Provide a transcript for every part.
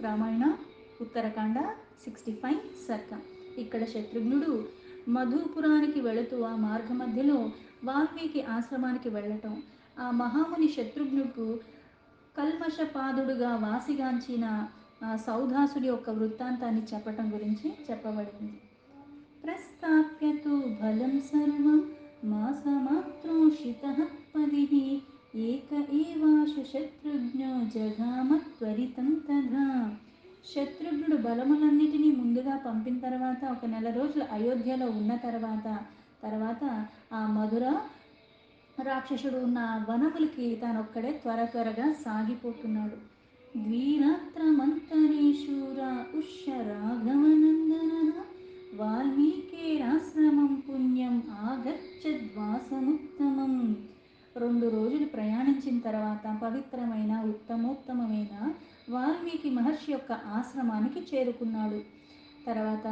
రామాయణ ఉత్తరకాండ 65 సర్గం. ఇక్కడ శత్రుఘ్నుడు మధుపురానికి వెళుతూ ఆ మార్గ మధ్యలో వాల్మీకి ఆశ్రమానికి వెళ్ళటం, ఆ మహాముని శత్రుఘ్నుకు కల్మషపాదుడుగా వాసిగాంచిన సౌధాసుడి యొక్క వృత్తాంతాన్ని చెప్పటం గురించి చెప్పబడింది. ప్రస్థాప్య తు బలం సర్వం మాసమాత్రోషితః పదిః ఏక ఏవాశు శత్రుఘ్నో జగామ త్వరితం తథా. శత్రుఘ్నుడు బలములన్నిటినీ ముందుగా పంపిన తర్వాత ఒక నెల రోజులు అయోధ్యలో ఉన్న తర్వాత ఆ మధుర రాక్షసుడు ఉన్న వనములకి తానొక్కడే త్వరగా సాగిపోతున్నాడు. ద్విరాత్రమంతరేశూర ఉష్య రాఘవనందన వాల్మీకేరాశ్రమం పుణ్యం ఆగచ్చద్వాసముత్తమం. 2 రోజులు ప్రయాణించిన తర్వాత పవిత్రమైన ఉత్తమోత్తమైన వాల్మీకి మహర్షి యొక్క ఆశ్రమానికి చేరుకున్నాడు. తర్వాత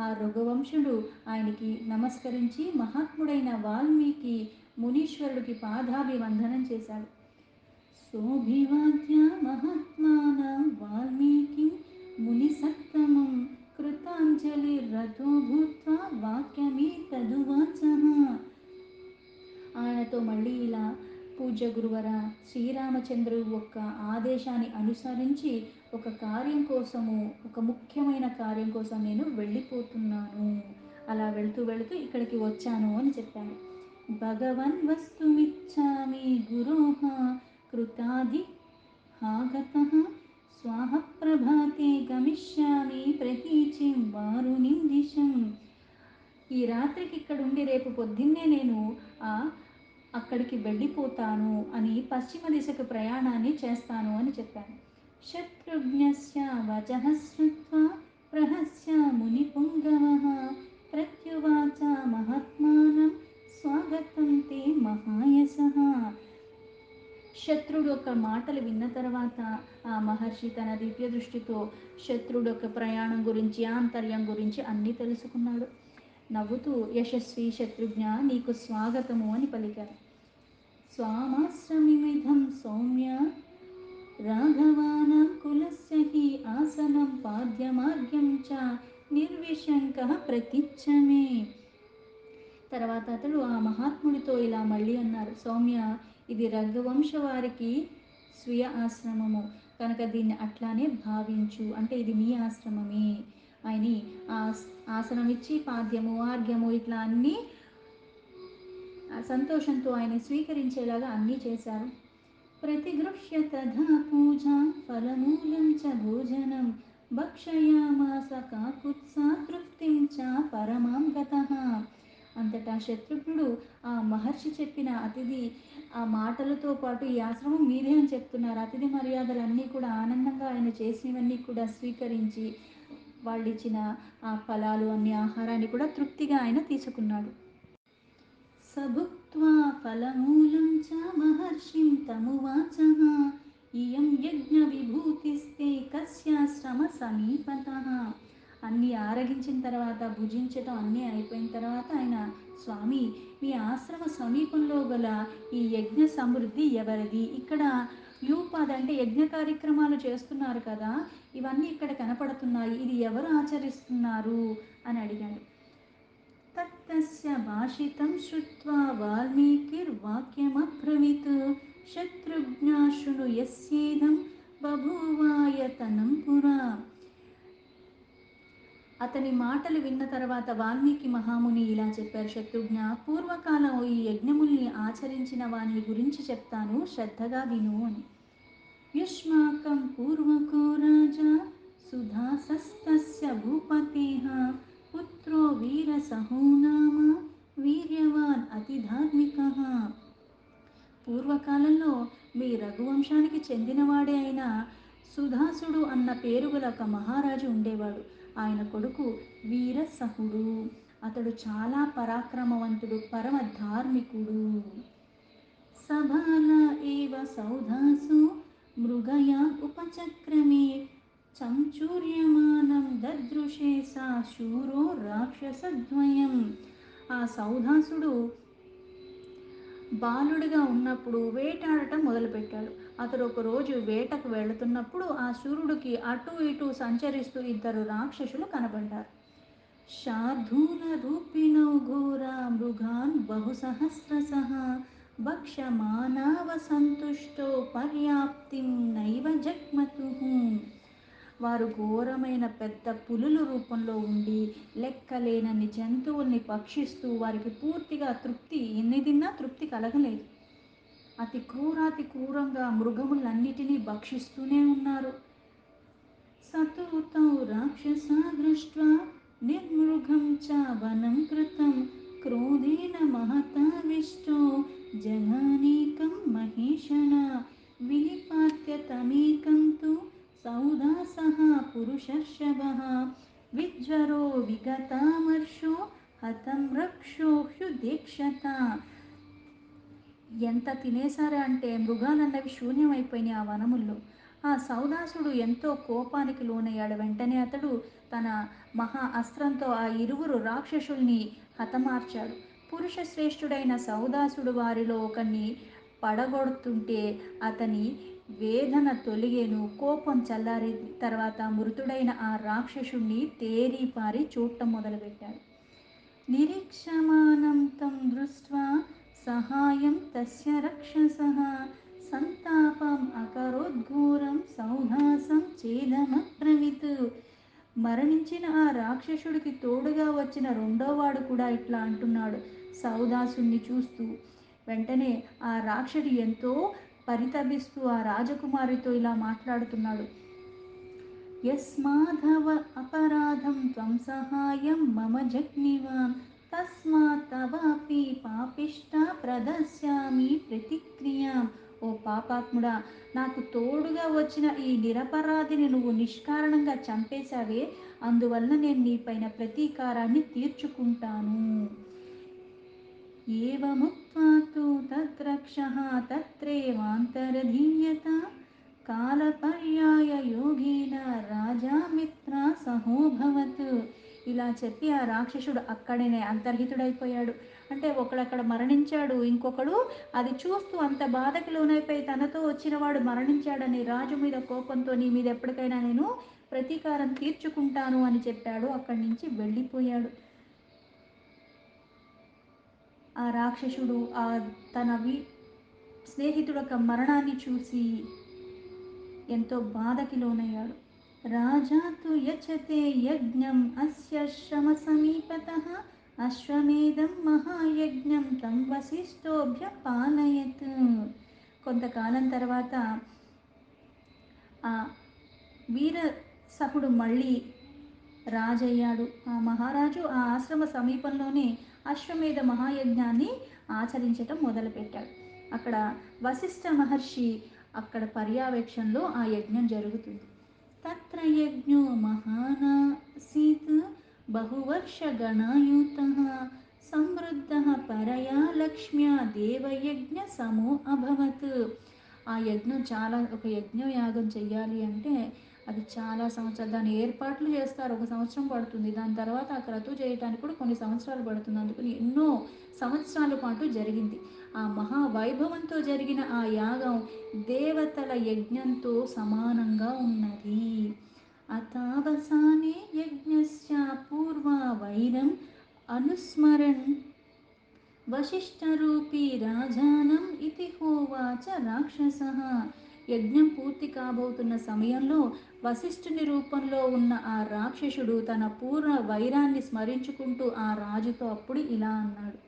ఆ రఘువంశుడు ఆయనకి నమస్కరించి మహాత్ముడైన వాల్మీకి మునీశ్వరుడికి పాదాభివందనం చేశాడు. సోభివాద్య మహాత్మానం వాల్మీకి మునిసత్తమం కృతాంజలిరథో భూత్వా వాక్యమేతదువాచః. ఆయనతో మళ్ళీ ఇలా, పూజ్య గురువర, శ్రీరామచంద్రుడు యొక్క ఆదేశాన్ని అనుసరించి ఒక కార్యం కోసము, ఒక ముఖ్యమైన కార్యం కోసం నేను వెళ్ళిపోతున్నాను. అలా వెళుతూ ఇక్కడికి వచ్చాను అని చెప్పాను. భగవన్ వస్తుమిచ్చామి గురోః కృతాది ఆగతః స్వాహ ప్రభాతే గమిష్యామి ప్రతీచిం వారుణిం దిశం. ఈ రాత్రికి ఇక్కడ ఉండి రేపు పొద్దున్నే నేను అక్కడికి వెళ్ళిపోతాను అని పశ్చిమ దిశకు ప్రయాణాన్ని చేస్తాను అని చెప్పాను. శత్రుఘ్నస్య వచః శ్రుత్వా ప్రహస్య మునిపుంగవః ప్రత్యువాచ మహాత్మానం స్వాగతం తే మహాయశః. శత్రుడు యొక్క మాటలు విన్న తర్వాత ఆ మహర్షి తన దివ్య దృష్టితో శత్రుడు యొక్క ప్రయాణం గురించి, ఆంతర్యం గురించి అన్నీ తెలుసుకున్నాడు. నవ్వుతూ, యశస్వి శత్రుఘ్న, నీకు స్వాగతము అని పలికారు. స్వామాశ్రమిమిదం సౌమ్య రాఘవానాం కులస్య హి ఆసనం పాద్యమార్గ్యం చ నిర్విశంకః ప్రతిచ్చమే. తర్వాత అతడు ఆ మహాత్ముడితో ఇలా మళ్ళీ అన్నారు. సౌమ్య, ఇది రఘువంశ వారికి స్వీయ ఆశ్రమము కనుక దీన్ని అట్లానే భావించు, అంటే ఇది మీ ఆశ్రమమే అని ఆసనం ఇచ్చి పాద్యము, ఆర్ఘ్యము ఇట్లా అన్నీ సంతోషంతో ఆయన స్వీకరించేలాగా అన్నీ చేశారు. ప్రతిగృహ్య తథా పూజా ఫలమూలం చ భోజనం భక్షయామాస కాకుత్సా తృప్తిం చ పరమాం గతః. అంతటా శత్రుఘ్నుడు ఆ మహర్షి చెప్పిన అతిథి ఆ మాటలతో పాటు ఈ ఆశ్రమం మీదే అని చెప్తున్నారు అతిథి మర్యాదలన్నీ కూడా ఆనందంగా ఆయన చేసినవన్నీ కూడా స్వీకరించి వాళ్ళు ఇచ్చిన ఆ ఫలాలు అన్ని ఆహారాన్ని కూడా తృప్తిగా ఆయన తీసుకున్నాడు. సభుక్త్వా ఫలమూలం చ మహర్షిం తమువాచః ఇయం యజ్ఞ విభూతిస్తే కస్యాశ్రమ సమీపతః. అన్నీ ఆరగించిన తర్వాత, భుజించటం అన్నీ అయిపోయిన తర్వాత ఆయన, స్వామి, మీ ఆశ్రమ సమీపంలో గల ఈ యజ్ఞ సమృద్ధి ఎవరిది? ఇక్కడ యూపాద అంటే యజ్ఞ కార్యక్రమాలు చేస్తున్నారు కదా, ఇవన్నీ ఇక్కడ కనపడుతున్నాయి, ఇది ఎవరు ఆచరిస్తున్నారు అని అడిగాడు. తత్తస్య భాషితం శ్రుత్వా వాల్మీకిర్వాక్యమబ్రవీత్ శత్రుఘ్న శృణు యస్యేదం బభూవాయతనం పురా. అతని మాటలు విన్న తర్వాత వాల్మీకి మహాముని ఇలా చెప్పారు. శత్రుఘ్న, పూర్వకాలం ఈ యజ్ఞముల్ని ఆచరించిన వాని గురించి చెప్తాను, శ్రద్ధగా విను అని. యుష్మాకం పూర్వకో రాజా సుధాసస్తస్య భూపతేః పుత్రో వీరసహో నామ వీర్యవాన్ అతిధార్మికః. పూర్వకాలంలో మీ రఘువంశానికి చెందినవాడే అయిన సుధాసుడు అన్న పేరు గల ఒక మహారాజు ఉండేవాడు. ఆయన కొడుకు వీరసహుడు. అతడు చాలా పరాక్రమవంతుడు, పరమ ధార్మికుడు. సబాల ఏవ సౌధాసు మృగయా ఉపచక్రమే చంచూర్యమానం దదృశే సా శూరో రాక్షసద్వయం. ఆ సౌధాసుడు బాలుడిగా ఉన్నప్పుడు వేటాడటం మొదలుపెట్టాడు. అతడు ఒకరోజు వేటకు వెళుతున్నప్పుడు ఆ సూర్యుడికి అటు ఇటు సంచరిస్తూ ఇద్దరు రాక్షసులు కనబడ్డారు. శార్దూలరూపిణౌ ఘోరా మృగాన్ బహుసహస్రశః భక్షమానావసంతుష్టో పర్యాప్తిం నైవ జగ్మతుః. వారు ఘోరమైన పెద్ద పులుల రూపంలో ఉండి లెక్కలేనన్ని జంతువుల్ని భక్షిస్తూ వారికి పూర్తిగా తృప్తి, ఎన్ని తిన్నా తృప్తి కలగలేదు. అతి క్రూరాతి క్రూరంగా మృగములన్నిటినీ భక్షిస్తూనే ఉన్నారు. సతు తౌ రాక్షసా దృష్ట్వా నిర్మృగం చ వనం కృతం క్రోధేన మహతావిష్టో జగానీకం మహేషణ వినిపాత్య తమేకం తు సౌదాసః పురుషర్షభః విజ్వరో విగతామర్షో హతం రక్షో హ్యుదేక్షత. ఎంత తినేశారా అంటే మృగాలన్నవి శూన్యమైపోయినాయి ఆ వనముల్లో. ఆ సౌదాసుడు ఎంతో కోపానికి లోనయ్యాడు. వెంటనే అతడు తన మహా అస్త్రంతో ఆ ఇరువురు రాక్షసుల్ని హతమార్చాడు. పురుష శ్రేష్ఠుడైన సౌదాసుడు వారిలో ఒకరిని పడగొడుతుంటే అతని వేదన తొలిగేను, కోపం చల్లారి తర్వాత మృతుడైన ఆ రాక్షసుణ్ణి తేరిపారి చూడటం మొదలుపెట్టాడు. నిరీక్షమాణం తం దృష్ట్వా సహాయం తస్య రక్షసః సంతాపం అకరోద్ఘోరం సౌహాసం చేదమబ్రవీత్. మరణించిన ఆ రాక్షసుడికి తోడుగా వచ్చిన రెండోవాడు కూడా ఇట్లా అంటున్నాడు సౌదాసుని చూస్తూ. వెంటనే ఆ రాక్షసుడు ఎంతో పరితపిస్తూ ఆ రాజకుమారితో ఇలా మాట్లాడుతున్నాడు. యస్మాధవ అపరాధం త్వం సహాయం మమ జగ్నివాన్ తస్మాత్ తవాపి పాపిష్ట ప్రదస్యామి ప్రతిక్రియాం. ఓ పాపాత్ముడా, నాకు తోడుగా వచ్చిన ఈ నిరపరాధిని నువ్వు నిష్కారణంగా చంపేశావే, అందువల్ల నేను నీపైన ప్రతీకారాన్ని తీర్చుకుంటాను. ఏవముక్త్వా తు తద్రక్షః తత్రేవాంతరధీయత కాలపర్యాయ యోగేన రాజా మిత్ర సహోభవత్. ఇలా చెప్పి ఆ రాక్షసుడు అక్కడనే అంతర్హితుడైపోయాడు. అంటే ఒకడక్కడ మరణించాడు, ఇంకొకడు అది చూస్తూ అంత బాధకి లోనైపోయి తనతో వచ్చిన వాడు మరణించాడని రాజు మీద కోపంతో నీ మీద ఎప్పటికైనా నేను ప్రతీకారం తీర్చుకుంటాను అని చెప్పాడు. అక్కడి నుంచి వెళ్ళిపోయాడు. ఆ రాక్షసుడు తన స్నేహితుడు యొక్క మరణాన్ని చూసి ఎంతో బాధకి లోనయ్యాడు. రాజా తు యచతే యజ్ఞం అస్య శ్రమ సమీపతః అశ్వమేధం మహాయజ్ఞం తం వశిష్ఠోభ్యపాలయత్. కొంతకాలం తర్వాత ఆ వీర సహుడు మళ్ళీ రాజయ్యాడు. ఆ మహారాజు ఆ ఆశ్రమ సమీపంలోనే అశ్వమేధ మహాయజ్ఞాన్ని ఆచరించటం మొదలుపెట్టాడు. అక్కడ వశిష్ఠ మహర్షి అక్కడ పర్యవేక్షణలో ఆ యజ్ఞం జరుగుతుంది. తత్ర యజ్ఞో మహానాసీత్ బహువర్షగణాయుతః సమృద్ధః పరయా లక్ష్మ్యా దేవయజ్ఞ సమో అభవత్. ఆ యజ్ఞం ఒక యజ్ఞం యాగం చెయ్యాలి అంటే అది చాలా సంవత్సరాలు దాని ఏర్పాట్లు చేస్తారు. 1 సంవత్సరం పడుతుంది. దాని తర్వాత ఆ క్రతువు చేయడానికి కూడా కొన్ని సంవత్సరాలు పడుతుంది. అందుకని ఎన్నో సంవత్సరాల పాటు జరిగింది. ఆ మహావైభవంతో జరిగిన ఆ యాగం దేవతల యజ్ఞంతో సమానంగా ఉన్నది. అతావసానే యజ్ఞస్య పూర్వ వైరం అనుస్మరన్ వశిష్ఠరూపీ రాజానం ఇతి హోవాచ రాక్షసః. యజ్ఞం పూర్తి కాబోతున్న సమయంలో వశిష్ఠుని రూపంలో ఉన్న ఆ రాక్షసుడు తన పూర్వ వైరాన్ని స్మరించుకుంటూ ఆ రాజుతో అప్పుడు ఇలా అన్నాడు.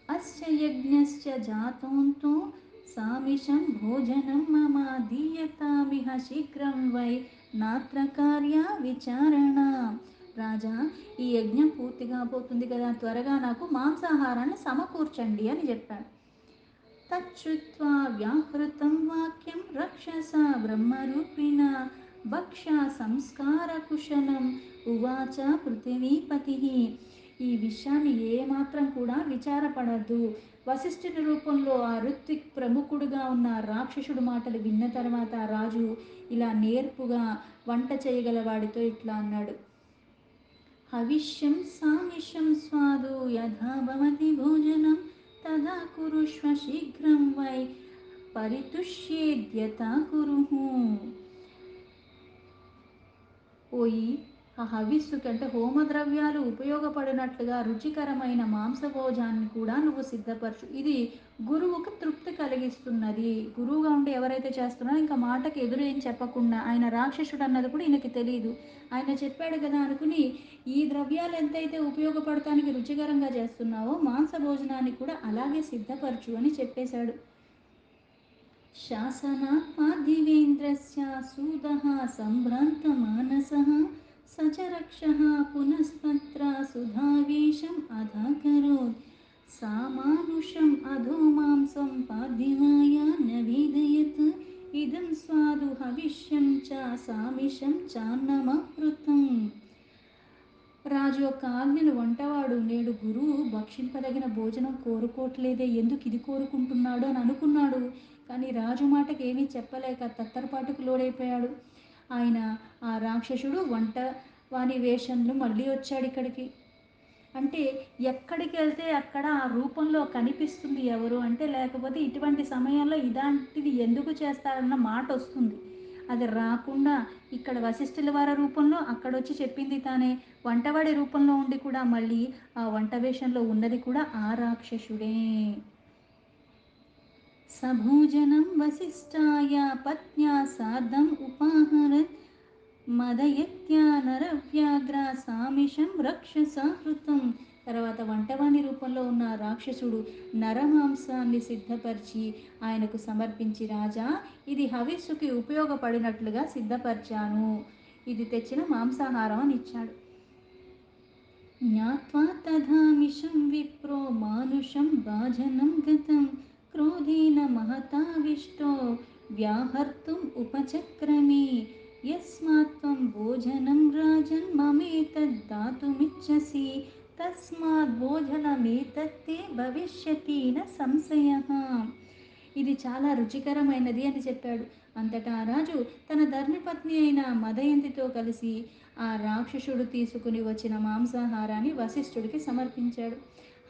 అస్య యజ్ఞస్య జాతోంతో సామిషం భోజనం మమ దీయతామిహ శీఘ్రం వై నాత్ర కార్య విచారణ. రాజా, ఈ యజ్ఞం పూర్తి కాబోతుంది కదా, త్వరగా నాకు మాంసాహారాన్ని సమకూర్చండి అని చెప్పాడు. తచ్చుత్వా వ్యాహృతం వాక్యం రక్షసా బ్రహ్మరూపిణ భక్ష్య సంస్కార కుశలం ఉవాచ పృథివీపతి. ఈ విషయాన్ని ఏమాత్రం కూడా విచారపడద్దు. వశిష్ఠుని రూపంలో ఆ ఋత్విక్ ప్రముఖుడుగా ఉన్న రాక్షసుడు మాటలు విన్న తర్వాత రాజు ఇలా నేర్పుగా వంట చేయగలవాడితో ఇట్లా అన్నాడు. హవిష్యం సామిషం స్వాదు యథా భవతి భోజనం తదా కురుష్వ శీఘ్రం వై పరితుష్యేద్యథా కురుః. పోయి ఆ హవిస్సుకి అంటే హోమద్రవ్యాలు ఉపయోగపడినట్లుగా రుచికరమైన మాంసభోజాన్ని కూడా నువ్వు సిద్ధపరచు. ఇది గురువుకు తృప్తి కలిగిస్తున్నది. గురువుగా ఉండి ఎవరైతే చేస్తున్నారో ఇంకా మాటకి ఎదురు ఏం చెప్పకుండా, ఆయన రాక్షసుడు అన్నది కూడా ఈయనకి తెలియదు. ఆయన చెప్పాడు కదా అనుకుని, ఈ ద్రవ్యాలు ఎంతైతే ఉపయోగపడటానికి రుచికరంగా చేస్తున్నావో మాంస భోజనాన్ని కూడా అలాగే సిద్ధపరచు అని చెప్పేశాడు. शासनात् पार्थिवेन्द्रस्य सूतः सम्भ्रान्तमानसः स च रक्षः पुनस्तत्र सुधावेशम् अधाकरोत् सामानुषम् अधो मांसं पार्थिवाय न वेदयत् इदं स्वादु हविष्यं च सामिषं चान्नमकृतम्. రాజు యొక్క ఆజ్ఞను వంటవాడు నేడు గురువు భక్షింపదగిన భోజనం కోరుకోవట్లేదే, ఎందుకు ఇది కోరుకుంటున్నాడు అని అనుకున్నాడు. కానీ రాజు మాటకి ఏమీ చెప్పలేక తత్తరపాటుకు లోడైపోయాడు. ఆయన ఆ రాక్షసుడు వంట వాని వేషంలో మళ్ళీ వచ్చాడు ఇక్కడికి. అంటే ఎక్కడికి వెళ్తే అక్కడ ఆ రూపంలో కనిపిస్తుంది ఎవరు అంటే, లేకపోతే ఇటువంటి సమయంలో ఇలాంటిది ఎందుకు చేస్తారన్న మాట వస్తుంది. అది రాకుండా ఇక్కడ వశిష్ఠుల వారి రూపంలో అక్కడొచ్చి చెప్పింది తానే, వంటవాడి రూపంలో ఉండి కూడా మళ్ళీ ఆ వంట వేషంలో ఉన్నది కూడా ఆ రాక్షసుడే. సభోజనం వశిష్ఠాయ పత్న్యా సార్ధం ఉపాహరత్ మదయత్యా నరవ్యాఘ్ర సామిషం రక్షసాహృతం. తర్వాత వంటవాణి రూపంలో ఉన్న రాక్షసుడు నరమాంసాన్ని సిద్ధపరిచి ఆయనకు సమర్పించి, రాజా ఇది హవిస్సుకి ఉపయోగపడినట్లుగా సిద్ధపరిచాను, ఇది తెచ్చిన మాంసాహారం అని ఇచ్చాడు. జ్ఞాత్వా తథామిషం విప్రో మానుషం భాజనం గతం క్రోధేన మహతావిష్టో వ్యాహర్తుం ఉపచక్రమే యస్మాత్వం భోజనం రాజన్ మమేతద్దాతుమిచ్చసి తస్మాత్ భోజనమేతత్తే భవిష్యతి న సంశయః. ఇది చాలా రుచికరమైనది అని చెప్పాడు. అంతటా రాజు తన ధర్మపత్ని అయిన మదయంతితో కలిసి ఆ రాక్షసుడు తీసుకుని వచ్చిన మాంసాహారాన్ని వశిష్ఠుడికి సమర్పించాడు.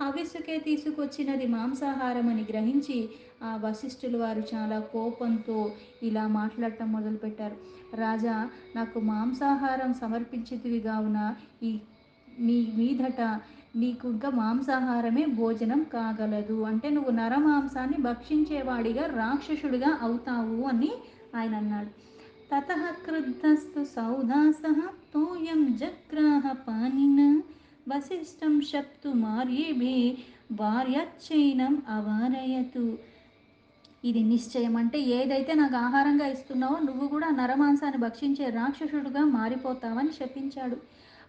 హవిస్సుకే తీసుకొచ్చినది మాంసాహారం అని గ్రహించి ఆ వశిష్ఠులు వారు చాలా కోపంతో ఇలా మాట్లాడటం మొదలుపెట్టారు. రాజా, నాకు మాంసాహారం సమర్పించితివి కావున ఈ నీ మీదట నీకు ఇంకా మాంసాహారమే భోజనం కాగలదు, అంటే నువ్వు నరమాంసాన్ని భక్షించేవాడిగా రాక్షసుడిగా అవుతావు అని ఆయన అన్నాడు. తతః క్రుద్ధస్తు సౌదాసః తోయం జగ్రాహ పానిన వశిష్టం శప్తు మార్యేభి భార్యచ్చైనం అవారయతు. ఇది నిశ్చయం, అంటే ఏదైతే నాకు ఆహారంగా ఇస్తున్నావో నువ్వు కూడా నరమాంసాన్ని భక్షించే రాక్షసుడుగా మారిపోతావని శపించాడు.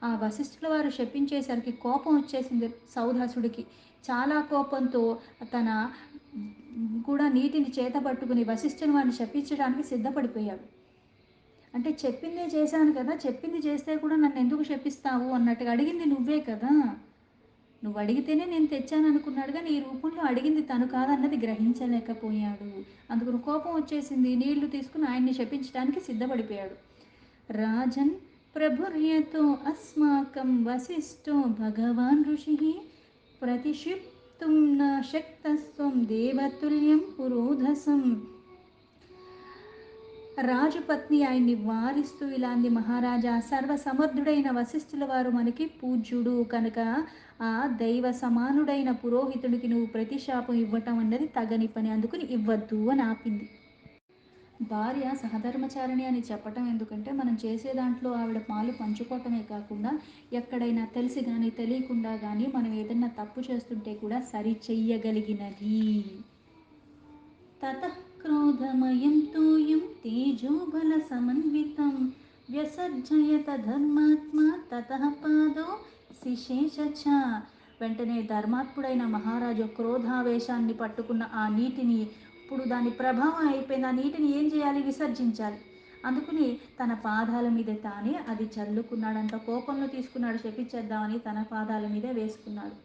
ఆ వశిష్ఠుల వారు శపించేసరికి కోపం వచ్చేసింది సౌదాసుడికి. చాలా కోపంతో తన కూడా నీటిని చేత పట్టుకుని వశిష్ఠుని వారిని శపించడానికి సిద్ధపడిపోయాడు. అంటే చెప్పిందే చేశాను కదా, చెప్పింది చేస్తే కూడా నన్ను ఎందుకు శపిస్తావు అన్నట్టుగా, అడిగింది నువ్వే కదా, నువ్వు అడిగితేనే నేను తెచ్చాను అనుకున్నాడు. కానీ ఈ రూపంలో అడిగింది తను కాదన్నది గ్రహించలేకపోయాడు. అందుకు కోపం వచ్చేసింది. నీళ్లు తీసుకుని ఆయన్ని శపించడానికి సిద్ధపడిపోయాడు. రాజన్ ప్రభుర్యతో అస్మాకం వశిష్ఠో భగవాన్ ఋషి ప్రతిషిప్తుం న శక్తస్వం దేవతుల్యం పురోధసం. రాజుపత్ని ఆయన్ని వారిస్తూ ఇలా అంది, మహారాజా, సర్వసమర్థుడైన వశిష్ఠుల వారు మనకి పూజ్యుడు కనుక ఆ దైవ సమానుడైన పురోహితుడికి నువ్వు ప్రతిశాపం ఇవ్వటం అన్నది తగని పని, అందుకుని ఇవ్వద్దు అని ఆపింది. భార్య సహధర్మచారిణి అని చెప్పటం ఎందుకంటే, మనం చేసే దాంట్లో ఆవిడ పాలు పంచుకోవటమే కాకుండా ఎక్కడైనా తెలిసి కానీ తెలియకుండా కానీ మనం ఏదైనా తప్పు చేస్తుంటే కూడా సరి చెయ్యగలిగినది. తతః క్రోధమయం తోయం తేజోబల సమన్వితం వ్యసర్జయత ధర్మాత్మ తతః పాదో శిశేష చ. వెంటనే ధర్మాత్ముడైన మహారాజు క్రోధావేశాన్ని పట్టుకున్న ఆ నీటిని, ఇప్పుడు దాని ప్రభావం అయిపోయింది, ఆ నీటిని ఏం చేయాలి, విసర్జించాలి. అందుకుని తన పాదాల మీద తానే అది చల్లుకున్నాడు. అంత కోపంలో తీసుకున్నాడు, శపించేద్దామని తన పాదాల మీద వేసుకున్నాడు.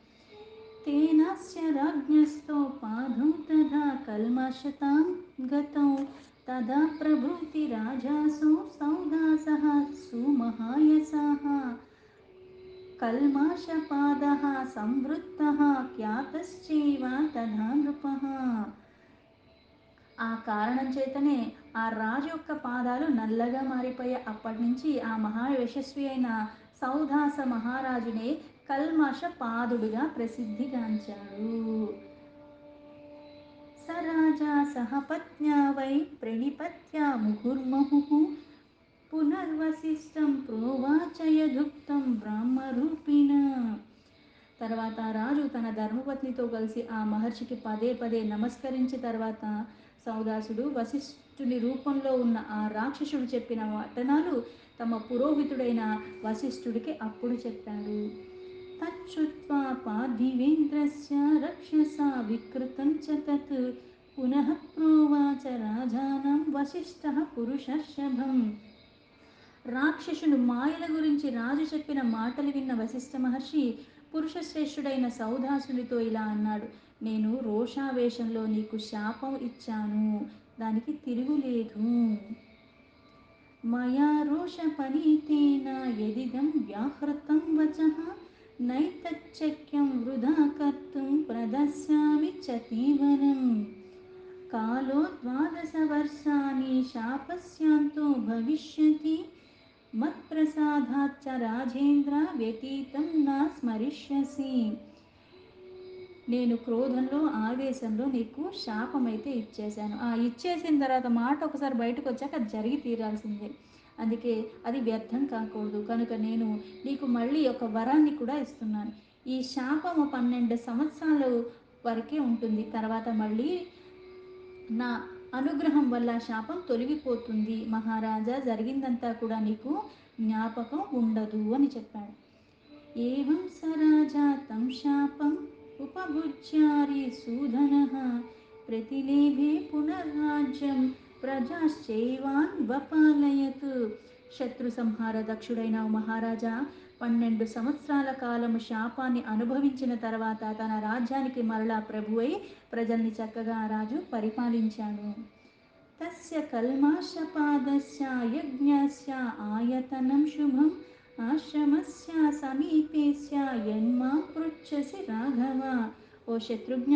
తేనాస్య రాజ్ఞస్తో పాదౌ తథా కల్మషతాం గతౌ తదా ప్రభృతి రాజాసౌ సౌదాసః సుమహాయసాః కల్మాషపాదః సంవృత్తః ఖ్యాతశ్చైవ తథా నృపః. ఆ కారణం చేతనే ఆ రాజు యొక్క పాదాలు నల్లగా మారిపోయే అప్పటి నుంచి ఆ మహా యశస్వి అయిన సౌదాస మహారాజునే కల్మాష పాదుడుగా ప్రసిద్ధిగాంచాడు. स राजा सह पत्न्या वै प्रणिपत्या मुहुर्मुहुः పునర్వశిష్టం ప్రోవాచ యదుక్తం బ్రహ్మరూపిణ. తర్వాత రాజు తన ధర్మపత్నితో కలిసి ఆ మహర్షికి పదే పదే నమస్కరించి తర్వాత సౌదాసుడు వశిష్ఠుని రూపంలో ఉన్న ఆ రాక్షసుడు చెప్పిన వచనాలు తమ పురోహితుడైన వశిష్ఠుడికి అప్పుడు చెప్పాడు. తచ్చుత్వా పార్థివేంద్రస్య రక్షసా వికృతం చ తత్ పునః ప్రోవాచ రాజానం వశిష్ఠః పురుషర్షభం. రాక్షసుని మాయల గురించి రాజు చెప్పిన మాటలు విన్న వశిష్ఠ మహర్షి పురుషశ్రేష్ఠుడైన సౌదాసునితో ఇలా అన్నాడు. నేను రోషావేశంలో నీకు శాపం ఇచ్చాను, దానికి తిరుగులేదు. మయా రోషపనీతేన యదిదం వ్యాహృతం వచః నైతచ్చక్యం వృధా కర్తుం ప్రదస్యామి చ తీవనం. కాలో ద్వాదశ వర్షాణి శాపస్యాంతో భవిష్యతి మత్ప్రసాదాచ్చ రాజేంద్ర వ్యతీతం నా స్మరిష్యసి. నేను క్రోధంలో ఆవేశంలో నీకు శాపమైతే ఇచ్చేశాను. ఆ ఇచ్చేసిన తర్వాత మాట ఒకసారి బయటకు వచ్చాక అది జరిగి తీరాల్సిందే, అందుకే అది వ్యర్థం కాకూడదు. కనుక నేను నీకు మళ్ళీ ఒక వరాన్ని కూడా ఇస్తున్నాను. ఈ శాపము 12 సంవత్సరాల వరకే ఉంటుంది, తర్వాత మళ్ళీ నా అనుగ్రహం వల్ల శాపం తొలగిపోతుంది. మహారాజా, జరిగిందంతా కూడా నీకు జ్ఞాపకం ఉండదు అని చెప్పాడు. ఏవం స రాజా తం శాపం ఉపభుజ్యారి సూదనః ప్రతిలేభే పునర్రాజ్యం ప్రజాశ్చైవాన్ వపాలయత్. శత్రు సంహార దక్షుడైన మహారాజా, 12 సంవత్సరాల కాలము శాపాన్ని అనుభవించిన తర్వాత తన రాజ్యానికి మరలా ప్రభువై ప్రజల్ని చక్కగా రాజు పరిపాలించాడు. తస్య కల్మాషపాదస్య యజ్ఞస్య ఆయతనం శుభం ఆశ్రమస్య సమీపేస్య యన్మాం పృచ్ఛసి రాఘవ. ఓ శత్రుఘ్న,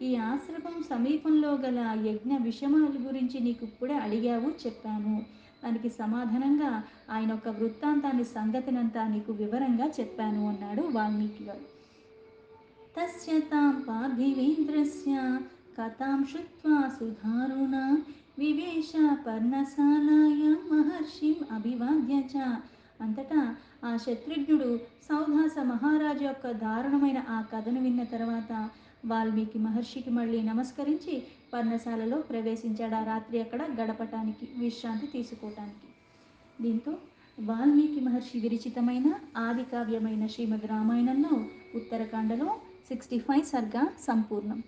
ఈ ఆశ్రమం సమీపంలో గల యజ్ఞ విషయాల గురించి నీకు ఇప్పుడే అడిగావు, చెప్పాను. దానికి సమాధానంగా ఆయన ఒక వృత్తాంతాన్ని సంగతినంతా నీకు వివరంగా చెప్పాను అన్నాడు వాల్మీకి గారు. తస్య తాం పార్థివేంద్రస్య కథాం శ్రుత్వా సుధారుణ వివేశ పర్ణశాలాయాం మహర్షిం అభివాద్య చ. అంతటా ఆ శత్రుఘ్నుడు సౌదాస మహారాజు యొక్క దారుణమైన ఆ కథను విన్న తర్వాత వాల్మీకి మహర్షికి మళ్ళీ నమస్కరించి పర్ణశాలలో ప్రవేశించాడు, ఆ రాత్రి అక్కడ గడపటానికి, విశ్రాంతి తీసుకోవటానికి. దీంతో వాల్మీకి మహర్షి విరచితమైన ఆది కావ్యమైన శ్రీమద్ రామాయణంలో ఉత్తరకాండలో 65 సర్గా సంపూర్ణం.